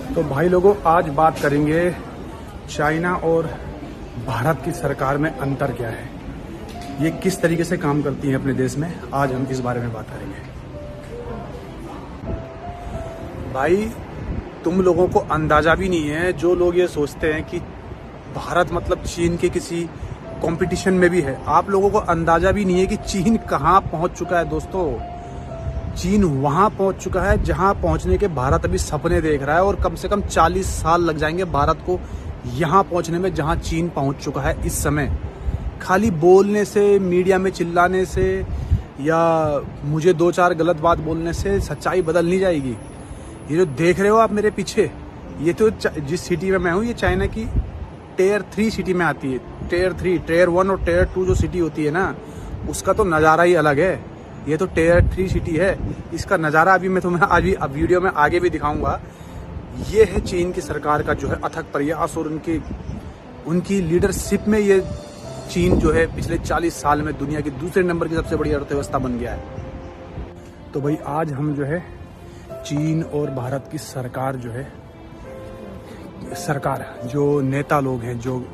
तो भाई लोगों, आज बात करेंगे चाइना और भारत की सरकार में अंतर क्या है, ये किस तरीके से काम करती है अपने देश में। आज हम इस बारे में बात करेंगे। भाई, तुम लोगों को अंदाजा भी नहीं है, जो लोग ये सोचते हैं कि भारत मतलब चीन के किसी कंपटीशन में भी है, आप लोगों को अंदाजा भी नहीं है कि चीन कहाँ पहुंच चुका है। दोस्तों, चीन वहां पहुंच चुका है जहां पहुंचने के भारत अभी सपने देख रहा है, और कम से कम 40 साल लग जाएंगे भारत को यहां पहुंचने में जहां चीन पहुंच चुका है इस समय। खाली बोलने से, मीडिया में चिल्लाने से या मुझे दो चार गलत बात बोलने से सच्चाई बदल नहीं जाएगी। ये जो देख रहे हो आप मेरे पीछे, ये तो जिस सिटी में मैं हूँ, ये चाइना की टियर 3 सिटी में आती है। टियर 3, टियर 1 और टियर 2 जो सिटी होती है ना, उसका तो नज़ारा ही अलग है। ये तो टियर 3 सिटी है, इसका नज़ारा अभी मैं तुम्हें आज भी वीडियो में आगे भी दिखाऊंगा। ये है चीन की सरकार का जो है अथक प्रयास, और उनकी लीडरशिप में ये चीन जो है पिछले 40 साल में दुनिया की दूसरे नंबर की सबसे बड़ी अर्थव्यवस्था बन गया है। तो भाई, आज हम जो है चीन और भारत की सरकार जो है, सरकार जो नेता लोग हैं, जो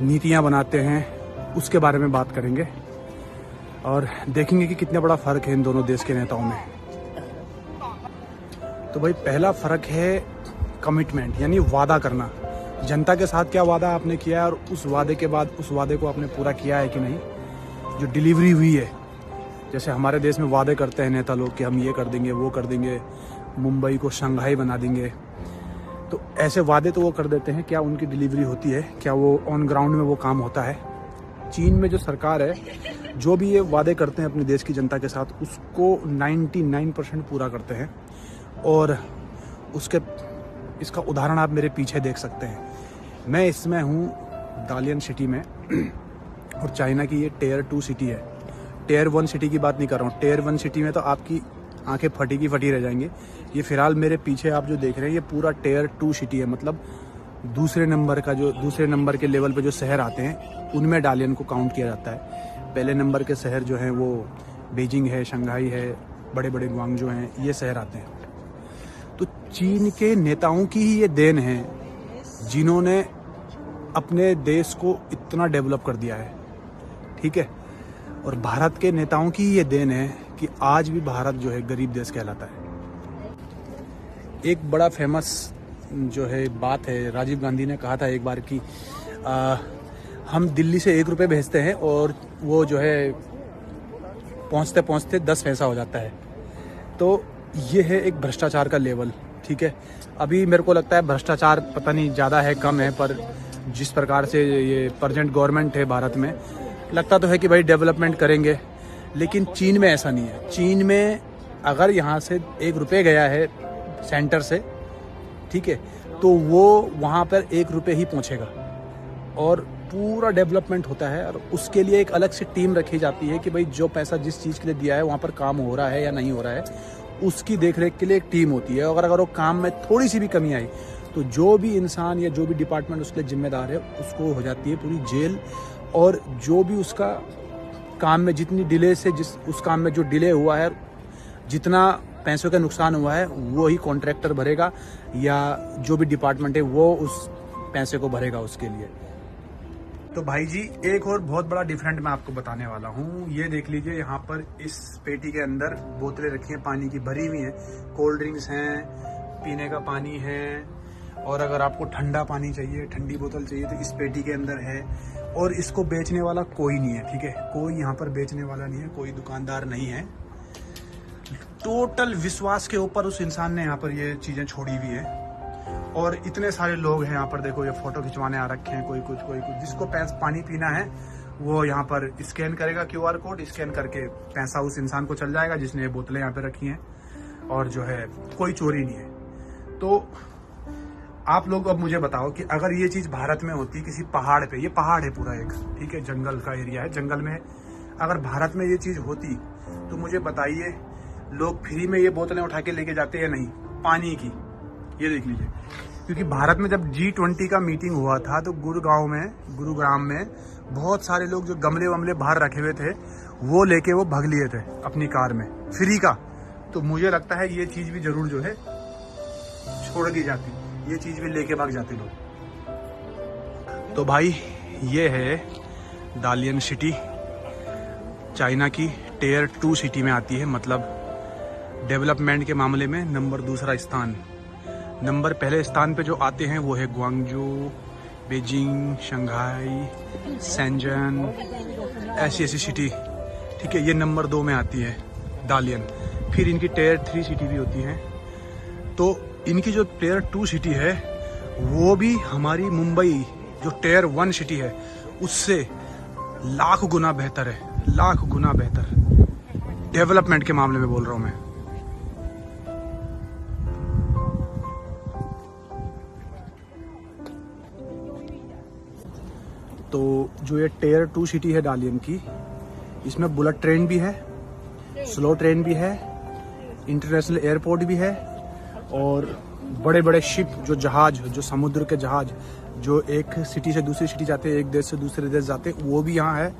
नीतियां बनाते हैं, उसके बारे में बात करेंगे और देखेंगे कि कितना बड़ा फर्क है इन दोनों देश के नेताओं में। तो भाई, पहला फर्क है कमिटमेंट, यानी वादा करना। जनता के साथ क्या वादा आपने किया है और उस वादे के बाद उस वादे को आपने पूरा किया है कि नहीं, जो डिलीवरी हुई है। जैसे हमारे देश में वादे करते हैं नेता लोग कि हम ये कर देंगे, वो कर देंगे, मुंबई को शंघाई बना देंगे। तो ऐसे वादे तो वो कर देते हैं, क्या उनकी डिलीवरी होती है? क्या वो ऑन ग्राउंड में वो काम होता है? चीन में जो सरकार है, जो भी ये वादे करते हैं अपने देश की जनता के साथ, उसको 99% पूरा करते हैं। और इसका उदाहरण आप मेरे पीछे देख सकते हैं। मैं इसमें हूँ दालियन सिटी में, और चाइना की ये टियर 2 सिटी है। टियर 1 सिटी की बात नहीं कर रहा हूँ। टियर 1 सिटी में तो आपकी आंखें फटी की फटी रह जाएंगी। ये फिलहाल मेरे पीछे आप जो देख रहे हैं, ये पूरा टियर 2 सिटी है। मतलब दूसरे नंबर के लेवल पे जो शहर आते हैं, उनमें डालियन को काउंट किया जाता है। पहले नंबर के शहर जो हैं वो बीजिंग है, शंघाई है, बड़े बड़े ग्वांगझो हैं, ये शहर आते हैं। तो चीन के नेताओं की ही ये देन है, जिन्होंने अपने देश को इतना डेवलप कर दिया है, ठीक है। और भारत के नेताओं की ही ये देन है कि आज भी भारत जो है गरीब देश कहलाता है। एक बड़ा फेमस जो है बात है, राजीव गांधी ने कहा था एक बार कि हम दिल्ली से 1 रुपये भेजते हैं और वो जो है पहुंचते पहुंचते 10 पैसा हो जाता है। तो ये है एक भ्रष्टाचार का लेवल, ठीक है। अभी मेरे को लगता है भ्रष्टाचार पता नहीं ज़्यादा है कम है, पर जिस प्रकार से ये प्रेजेंट गवर्नमेंट है भारत में, लगता तो है कि भाई डेवलपमेंट करेंगे। लेकिन चीन में ऐसा नहीं है। चीन में अगर यहाँ से 1 रुपये गया है सेंटर से, ठीक है, तो वो वहाँ पर 1 रुपये ही पहुँचेगा और पूरा डेवलपमेंट होता है। और उसके लिए एक अलग से टीम रखी जाती है कि भाई जो पैसा जिस चीज़ के लिए दिया है वहाँ पर काम हो रहा है या नहीं हो रहा है, उसकी देखरेख के लिए एक टीम होती है। अगर वो काम में थोड़ी सी भी कमी आई, तो जो भी इंसान या जो भी डिपार्टमेंट उसके लिए जिम्मेदार है, उसको हो जाती है पूरी जेल। और जो भी उसका काम में जितनी डिले से उस काम में जो डिले हुआ है, जितना पैसों का नुकसान हुआ है, वो ही कॉन्ट्रैक्टर भरेगा या जो भी डिपार्टमेंट है वो उस पैसे को भरेगा उसके लिए। तो भाई जी, एक और बहुत बड़ा डिफरेंट मैं आपको बताने वाला हूँ। ये देख लीजिए, यहाँ पर इस पेटी के अंदर बोतलें रखी हैं, पानी की भरी हुई हैं, कोल्ड ड्रिंक्स हैं, पीने का पानी है, और अगर आपको ठंडा पानी चाहिए, ठंडी बोतल चाहिए, तो इस पेटी के अंदर है। और इसको बेचने वाला कोई नहीं है, ठीक है, कोई यहाँ पर बेचने वाला नहीं है, कोई दुकानदार नहीं है। टोटल विश्वास के ऊपर उस इंसान ने यहाँ पर ये चीज़ें छोड़ी हुई है। और इतने सारे लोग हैं यहाँ पर, देखो ये फोटो खिंचवाने आ रखे हैं, कोई कुछ। जिसको पानी पीना है वो यहाँ पर स्कैन करेगा, QR कोड स्कैन करके पैसा उस इंसान को चल जाएगा जिसने ये बोतलें यहाँ पे रखी हैं। और जो है कोई चोरी नहीं है। तो आप लोग अब मुझे बताओ कि अगर ये चीज़ भारत में होती, किसी पहाड़ पे, ये पहाड़ है पूरा एक, ठीक है, जंगल का एरिया है, जंगल में अगर भारत में ये चीज़ होती, तो मुझे बताइए लोग फ्री में ये बोतलें उठा के लेके जाते या नहीं, पानी की। ये देख लीजिए, क्योंकि भारत में जब G20 का मीटिंग हुआ था, तो गुरुग्राम में बहुत सारे लोग जो गमले वमले बाहर रखे हुए थे, वो लेके वो भाग लिए थे अपनी कार में, फ्री का। तो मुझे लगता है ये चीज़ भी जरूर जो है छोड़ दी जाती, ये चीज भी लेके भाग जाते लोग। तो भाई ये है दालियन सिटी, चाइना की टियर 2 सिटी में आती है, मतलब डेवलपमेंट के मामले में नंबर 2 स्थान। नंबर पहले स्थान पे जो आते हैं वो है ग्वांगजू, बीजिंग, शंघाई, शेंजन, ऐसी सिटी, ठीक है। ये नंबर 2 में आती है दालियन। फिर इनकी टियर 3 सिटी भी होती हैं। तो इनकी जो टियर 2 सिटी है वो भी हमारी मुंबई जो टियर 1 सिटी है उससे लाख गुना बेहतर है, लाख गुना बेहतर डेवलपमेंट के मामले में बोल रहा हूं मैं। तो जो ये टियर 2 सिटी है दालियन की, इसमें बुलेट ट्रेन भी है, स्लो ट्रेन भी है, इंटरनेशनल एयरपोर्ट भी है, और बड़े बड़े शिप जो जहाज, जो समुद्र के जहाज जो एक सिटी से दूसरी सिटी जाते हैं, एक देश से दूसरे देश जाते हैं, वो भी यहाँ है।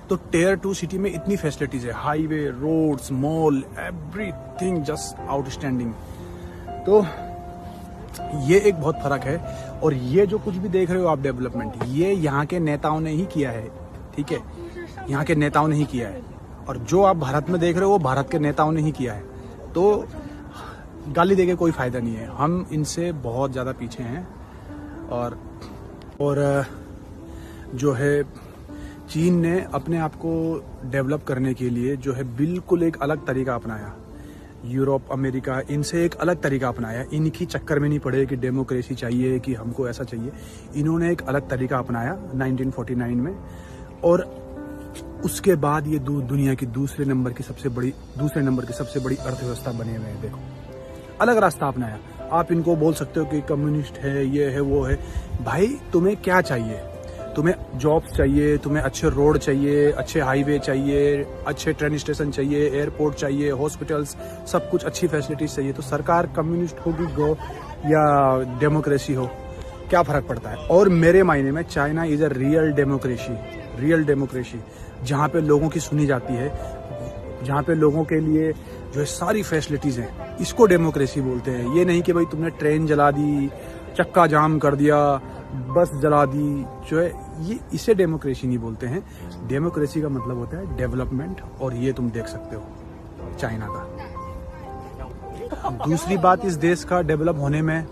तो टियर 2 सिटी में इतनी फैसिलिटीज है, highway, roads, mall, everything just outstanding. तो ये एक बहुत फर्क है। और ये जो कुछ भी देख रहे हो आप डेवलपमेंट, ये यहाँ के नेताओं ने ही किया है, ठीक है, यहाँ के नेताओं ने ही किया है। और जो आप भारत में देख रहे हो वो भारत के नेताओं ने ही किया है। तो गाली देके कोई फायदा नहीं है, हम इनसे बहुत ज़्यादा पीछे हैं। और जो है चीन ने अपने आप को डेवलप करने के लिए जो है बिल्कुल एक अलग तरीका अपनाया। यूरोप, अमेरिका, इनसे एक अलग तरीका अपनाया। इनकी चक्कर में नहीं पड़े कि डेमोक्रेसी चाहिए, कि हमको ऐसा चाहिए। इन्होंने एक अलग तरीका अपनाया 1949 में, और उसके बाद ये दुनिया की दूसरे नंबर की सबसे बड़ी अर्थव्यवस्था बने हुए हैं। देखो, अलग रास्ता अपनाया। आप इनको बोल सकते हो कि कम्युनिस्ट है, ये है, वो है। भाई तुम्हें क्या चाहिए? तुम्हें जॉब्स चाहिए, तुम्हें अच्छे रोड चाहिए, अच्छे हाईवे चाहिए, अच्छे ट्रेन स्टेशन चाहिए, एयरपोर्ट चाहिए, हॉस्पिटल्स, सब कुछ अच्छी फैसिलिटीज चाहिए। तो सरकार कम्युनिस्ट होगी गो या डेमोक्रेसी हो, क्या फर्क पड़ता है? और मेरे मायने में China is a real democracy, जहाँ पे लोगों की सुनी जाती है, जहाँ पे लोगों के लिए जो है सारी फैसिलिटीज हैं, इसको डेमोक्रेसी बोलते हैं। ये नहीं कि भाई तुमने ट्रेन जला दी, चक्का जाम कर दिया, बस जला दी, जो है ये, इसे डेमोक्रेसी नहीं बोलते हैं। डेमोक्रेसी का मतलब होता है डेवलपमेंट, और ये तुम देख सकते हो चाइना का। दूसरी बात, इस देश का डेवलप होने में,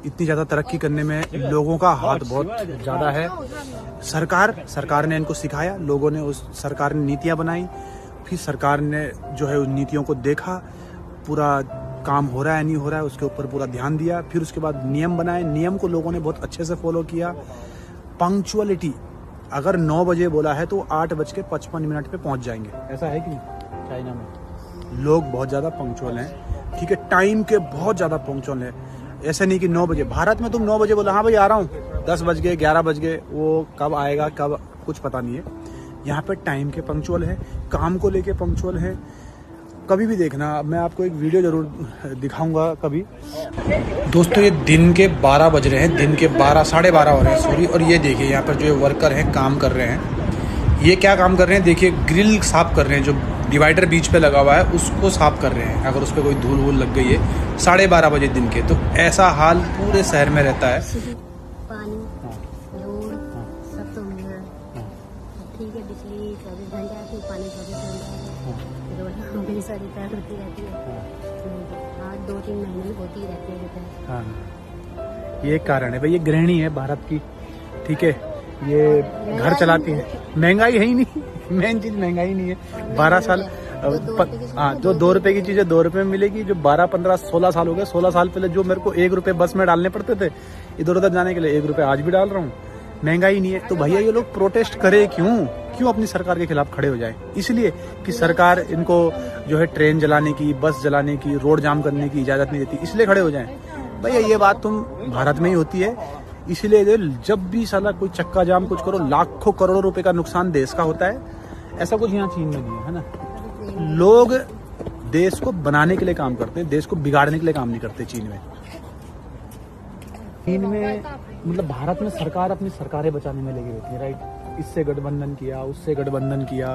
इतनी ज्यादा तरक्की करने में लोगों का हाथ बहुत ज्यादा है। सरकार ने इनको सिखाया, लोगों ने सरकार ने नीतियां बनाई, फिर सरकार ने जो है उन नीतियों को देखा, पूरा काम हो रहा है नहीं हो रहा है उसके ऊपर पूरा ध्यान दिया। फिर उसके बाद नियम बनाए, नियम को लोगों ने बहुत अच्छे से फॉलो किया। पंक्चुअलिटी, अगर 9 बजे बोला है तो 8:55 पे पहुंच जाएंगे, ऐसा है कि नहीं? चाइना में लोग बहुत ज्यादा पंक्चुअल हैं, ठीक है, टाइम के बहुत ज्यादा पंक्चुअल है। ऐसा नहीं कि 9 बजे, भारत में तुम 9 बजे बोला, हाँ भाई आ रहा हूँ, 10 बज गए, 11 बज गए, वो कब आएगा कब कुछ पता नहीं है। यहाँ पे टाइम के पंक्चुअल है, काम को लेके पंक्चुअल है। कभी भी देखना, मैं आपको एक वीडियो जरूर दिखाऊंगा कभी। दोस्तों ये दिन के 12 बज रहे हैं, दिन के 12, 12:30 हो रहे हैं, सॉरी। और ये देखिए यहाँ पर जो वर्कर हैं काम कर रहे हैं। ये क्या काम कर रहे हैं? देखिए ग्रिल साफ कर रहे हैं, जो डिवाइडर बीच पे लगा हुआ है उसको साफ कर रहे हैं, अगर उस पर कोई धूल वूल लग गई है। 12:30 बजे दिन के। तो ऐसा हाल पूरे शहर में रहता है। पानी, रोड, सब तो मिलना ठीक है। बिजली 24 घंटे आती है, पानी 24 घंटे आती है, रोड हमेशा रिपेयर होती रहती है। 2-3 महीने में होती रहती है रिपेयर। हाँ, ये एक कारण है भाई। ये गृहिणी है भारत की, ठीक है, ये घर चलाती है। महंगाई है ही नहीं, मेन चीज महंगाई नहीं है। 12 साल, हाँ, जो 2 रुपए की चीजें 2 रुपए में मिलेगी, जो 12, 15, 16 साल हो गए। 16 साल पहले जो मेरे को 1 रुपए बस में डालने पड़ते थे इधर उधर जाने के लिए, 1 रुपए आज भी डाल रहा हूँ। महंगाई नहीं है। तो भैया ये लोग प्रोटेस्ट करे क्यों अपनी सरकार के खिलाफ खड़े हो जाए? इसलिए कि सरकार इनको जो है ट्रेन जलाने की, बस जलाने की, रोड जाम करने की इजाजत नहीं देती, इसलिए खड़े हो जाए। भैया ये बात तुम भारत में ही होती है, इसलिए जब भी साला कोई चक्का जाम कुछ करो, लाखों करोड़ों रुपए का नुकसान देश का होता है। ऐसा कुछ यहाँ चीन में नहीं है ना। लोग देश को बनाने के लिए काम करते हैं, देश को बिगाड़ने के लिए काम नहीं करते चीन में। चीन में मतलब भारत में सरकार अपनी सरकारें बचाने में लगी रहती है, राइट। इससे गठबंधन किया, उससे गठबंधन किया,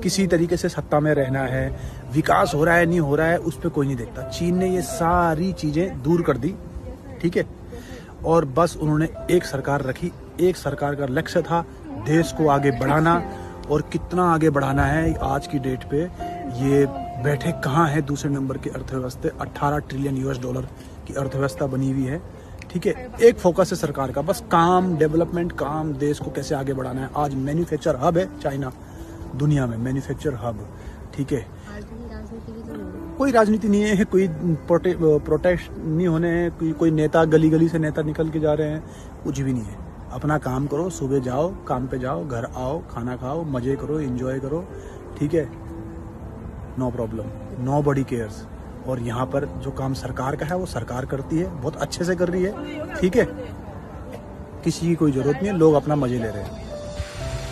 किसी तरीके से सत्ता में रहना है, विकास हो रहा है नहीं हो रहा है उस पर कोई नहीं देखता। चीन ने ये सारी चीजें दूर कर दी, ठीक है। और बस उन्होंने एक सरकार रखी, एक सरकार का लक्ष्य था देश को आगे बढ़ाना। और कितना आगे बढ़ाना है आज की डेट पे, ये बैठे कहाँ है दूसरे नंबर की अर्थव्यवस्था, 18 ट्रिलियन US डॉलर की अर्थव्यवस्था बनी हुई है, ठीक है। एक फोकस है सरकार का, बस काम, डेवलपमेंट, काम, देश को कैसे आगे बढ़ाना है। आज मैन्युफैक्चर हब है चाइना, दुनिया में मैन्युफैक्चर हब, ठीक है। कोई राजनीति नहीं है, कोई प्रोटेस्ट नहीं होने हैं, कोई नेता गली गली से नेता निकल के जा रहे हैं, कुछ भी नहीं है। अपना काम करो, सुबह जाओ, काम पे जाओ, घर आओ, खाना खाओ, मजे करो, एंजॉय करो, ठीक है। नो प्रॉब्लम, नो बडी केयर्स। और यहाँ पर जो काम सरकार का है वो सरकार करती है, बहुत अच्छे से कर रही है, ठीक है। किसी की कोई जरूरत नहीं है, लोग अपना मजे ले रहे हैं।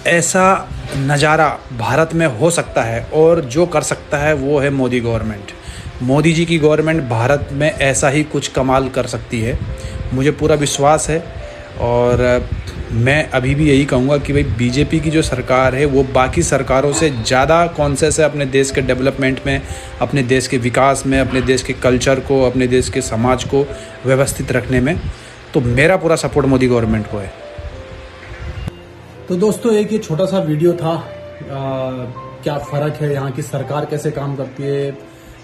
ऐसा नज़ारा भारत में हो सकता है, और जो कर सकता है वो है मोदी गवर्नमेंट। मोदी जी की गवर्नमेंट भारत में ऐसा ही कुछ कमाल कर सकती है, मुझे पूरा विश्वास है। और मैं अभी भी यही कहूँगा कि भाई बीजेपी की जो सरकार है वो बाकी सरकारों से ज़्यादा कॉन्शियस है अपने देश के डेवलपमेंट में, अपने देश के विकास में, अपने देश के कल्चर को, अपने देश के समाज को व्यवस्थित रखने में। तो मेरा पूरा सपोर्ट मोदी गवर्नमेंट को है। तो दोस्तों, एक ये छोटा सा वीडियो था, क्या फ़र्क है, यहाँ की सरकार कैसे काम करती है,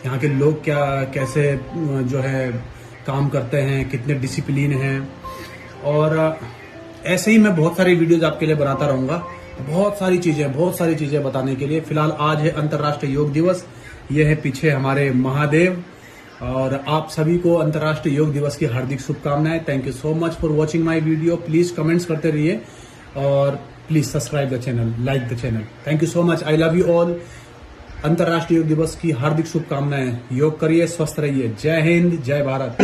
यहाँ के लोग कैसे जो है काम करते हैं, कितने डिसिप्लिन हैं। और ऐसे ही मैं बहुत सारी वीडियोज आपके लिए बनाता रहूँगा, बहुत सारी चीज़ें बताने के लिए। फिलहाल आज है अंतर्राष्ट्रीय योग दिवस, ये है पीछे हमारे महादेव। और आप सभी को अंतर्राष्ट्रीय योग दिवस की हार्दिक शुभकामनाएं। Thank you so much for watching my video. Please comments करते रहिए और please subscribe the channel, like the channel. Thank you so much, I love you all. अंतर्राष्ट्रीय योग दिवस की हार्दिक शुभकामनाएं। योग करिए, स्वस्थ रहिए। जय हिंद, जय भारत।